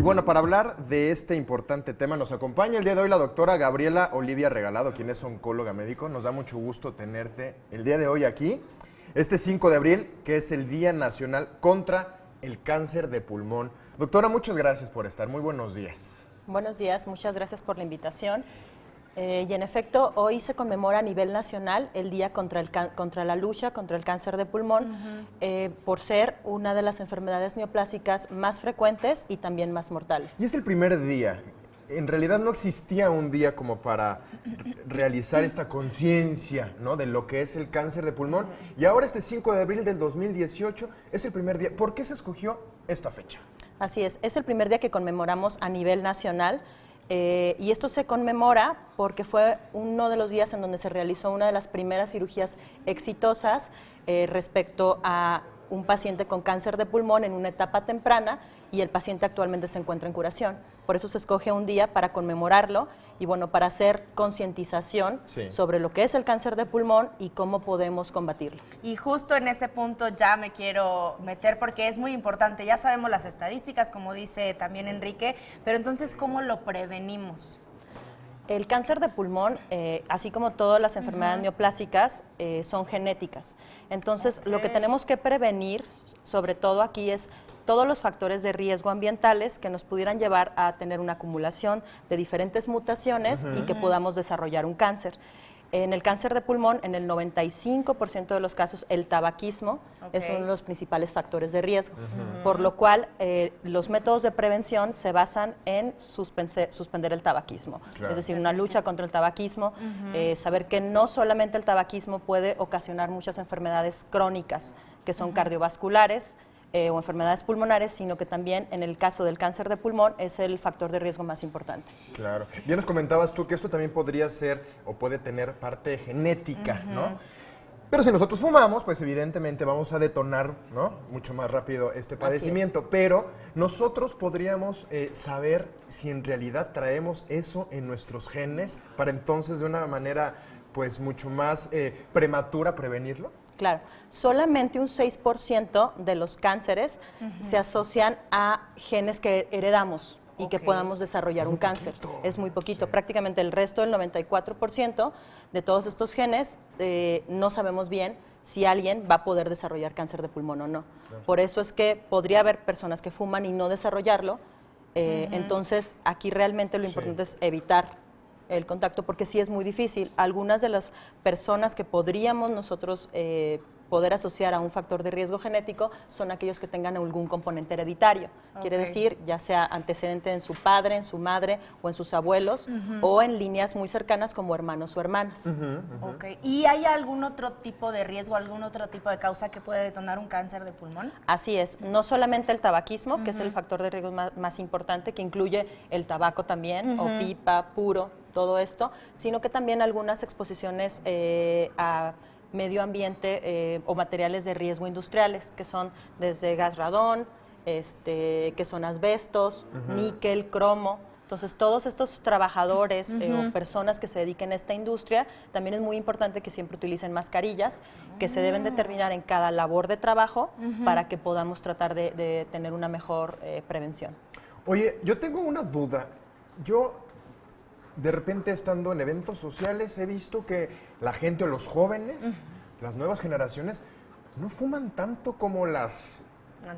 bueno, para hablar de este importante tema nos acompaña el día de hoy la doctora Gabriela Olivia Regalado, quien es oncóloga médico. Nos da mucho gusto tenerte el día de hoy aquí, este 5 de abril, que es el Día Nacional contra el Cáncer de Pulmón. Doctora, muchas gracias por estar. Muy buenos días. Buenos días, muchas gracias por la invitación. Y en efecto, hoy se conmemora a nivel nacional el Día contra la lucha contra el cáncer de pulmón, por ser una de las enfermedades neoplásicas más frecuentes y también más mortales. Y es el primer día. En realidad no existía un día como para realizar esta conciencia, ¿no?, de lo que es el cáncer de pulmón. Y ahora este 5 de abril del 2018 es el primer día. ¿Por qué se escogió esta fecha? Así es el primer día que conmemoramos a nivel nacional. Y esto se conmemora porque fue uno de los días en donde se realizó una de las primeras cirugías exitosas respecto a un paciente con cáncer de pulmón en una etapa temprana, y el paciente actualmente se encuentra en curación. Por eso se escoge un día para conmemorarlo y bueno, para hacer concientización sobre lo que es el cáncer de pulmón y cómo podemos combatirlo. Y justo en ese punto ya me quiero meter porque es muy importante. Ya sabemos las estadísticas, como dice también Enrique, pero entonces, ¿cómo lo prevenimos? El cáncer de pulmón, así como todas las enfermedades neoplásicas, son genéticas. Entonces, lo que tenemos que prevenir, sobre todo aquí, es todos los factores de riesgo ambientales que nos pudieran llevar a tener una acumulación de diferentes mutaciones y que podamos desarrollar un cáncer. En el cáncer de pulmón, en el 95% de los casos, el tabaquismo es uno de los principales factores de riesgo, por lo cual los métodos de prevención se basan en suspender el tabaquismo, es decir, una lucha contra el tabaquismo, saber que no solamente el tabaquismo puede ocasionar muchas enfermedades crónicas que son cardiovasculares, o enfermedades pulmonares, sino que también en el caso del cáncer de pulmón es el factor de riesgo más importante. Claro. Bien nos comentabas tú que esto también podría ser o puede tener parte genética, ¿no? Pero si nosotros fumamos, pues evidentemente vamos a detonar, ¿no?, mucho más rápido este padecimiento. Pero nosotros podríamos saber si en realidad traemos eso en nuestros genes para entonces de una manera pues mucho más prematura prevenirlo. Claro, solamente un 6% de los cánceres se asocian a genes que heredamos y que podamos desarrollar un cáncer. Es muy poquito, prácticamente el resto del 94% de todos estos genes no sabemos bien si alguien va a poder desarrollar cáncer de pulmón o no. Por eso es que podría haber personas que fuman y no desarrollarlo, entonces aquí realmente lo importante es evitar el contacto, porque sí es muy difícil. Algunas de las personas que podríamos nosotros poder asociar a un factor de riesgo genético son aquellos que tengan algún componente hereditario. Quiere decir, ya sea antecedente en su padre, en su madre o en sus abuelos, o en líneas muy cercanas como hermanos o hermanas. ¿Y hay algún otro tipo de riesgo, algún otro tipo de causa que puede detonar un cáncer de pulmón? Así es, no solamente el tabaquismo, que es el factor de riesgo más importante, que incluye el tabaco también, o pipa, puro, todo esto, sino que también algunas exposiciones a medio ambiente o materiales de riesgo industriales, que son desde gas radón, que son asbestos, níquel, cromo. Entonces, todos estos trabajadores o personas que se dediquen a esta industria, también es muy importante que siempre utilicen mascarillas, que se deben determinar en cada labor de trabajo para que podamos tratar de tener una mejor prevención. Oye, yo tengo una duda. Yo, de repente, estando en eventos sociales, he visto que la gente o los jóvenes, las nuevas generaciones, no fuman tanto como las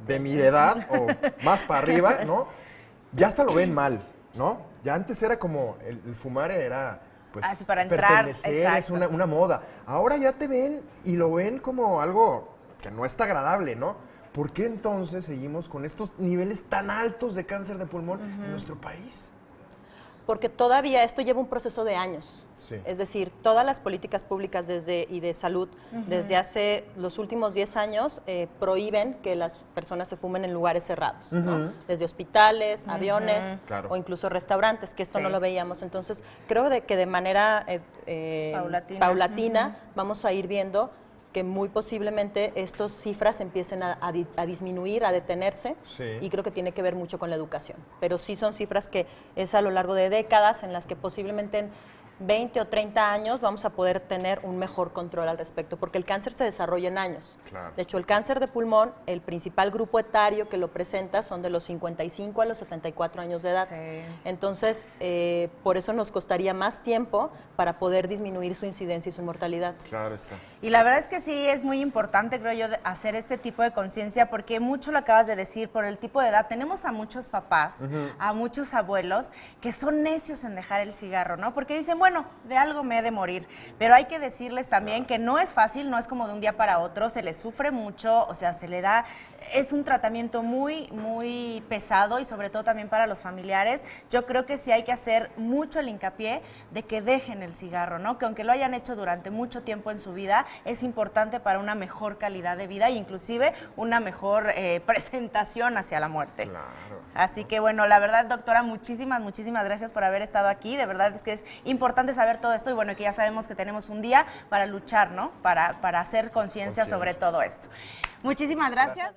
de mi edad o más para arriba, ¿no? Ya hasta lo ven mal, ¿no? Ya antes era como, el fumar era, pues, para entrar, pertenecer, es una moda. Ahora ya te ven y lo ven como algo que no está agradable, ¿no? ¿Por qué entonces seguimos con estos niveles tan altos de cáncer de pulmón en nuestro país? Porque todavía esto lleva un proceso de años. Es decir, todas las políticas públicas y de salud desde hace los últimos 10 años prohíben que las personas se fumen en lugares cerrados, ¿no? Desde hospitales, aviones o incluso restaurantes, que esto no lo veíamos. Entonces, creo que de manera paulatina vamos a ir viendo que muy posiblemente estas cifras empiecen a disminuir, a detenerse, y creo que tiene que ver mucho con la educación. Pero sí son cifras que es a lo largo de décadas en las que posiblemente 20 o 30 años vamos a poder tener un mejor control al respecto, porque el cáncer se desarrolla en años. Claro. De hecho, el cáncer de pulmón, el principal grupo etario que lo presenta son de los 55 a los 74 años de edad. Sí. Entonces, por eso nos costaría más tiempo para poder disminuir su incidencia y su mortalidad. Claro está. Y la verdad es que sí, es muy importante, creo yo, hacer este tipo de conciencia, porque mucho lo acabas de decir, por el tipo de edad. Tenemos a muchos papás, a muchos abuelos, que son necios en dejar el cigarro, ¿no? Porque dicen, bueno, de algo me he de morir. Pero hay que decirles también que no es fácil, no es como de un día para otro, se les sufre mucho, o sea, se le da, es un tratamiento muy, muy pesado y sobre todo también para los familiares. Yo creo que sí hay que hacer mucho el hincapié de que dejen el cigarro, ¿no? Que aunque lo hayan hecho durante mucho tiempo en su vida, es importante para una mejor calidad de vida e inclusive una mejor presentación hacia la muerte. Claro. Así que bueno, la verdad, doctora, muchísimas gracias por haber estado aquí. De verdad es que es importante saber todo esto y bueno, que ya sabemos que tenemos un día para luchar, ¿no? Para hacer conciencia sobre todo esto. Muchísimas gracias.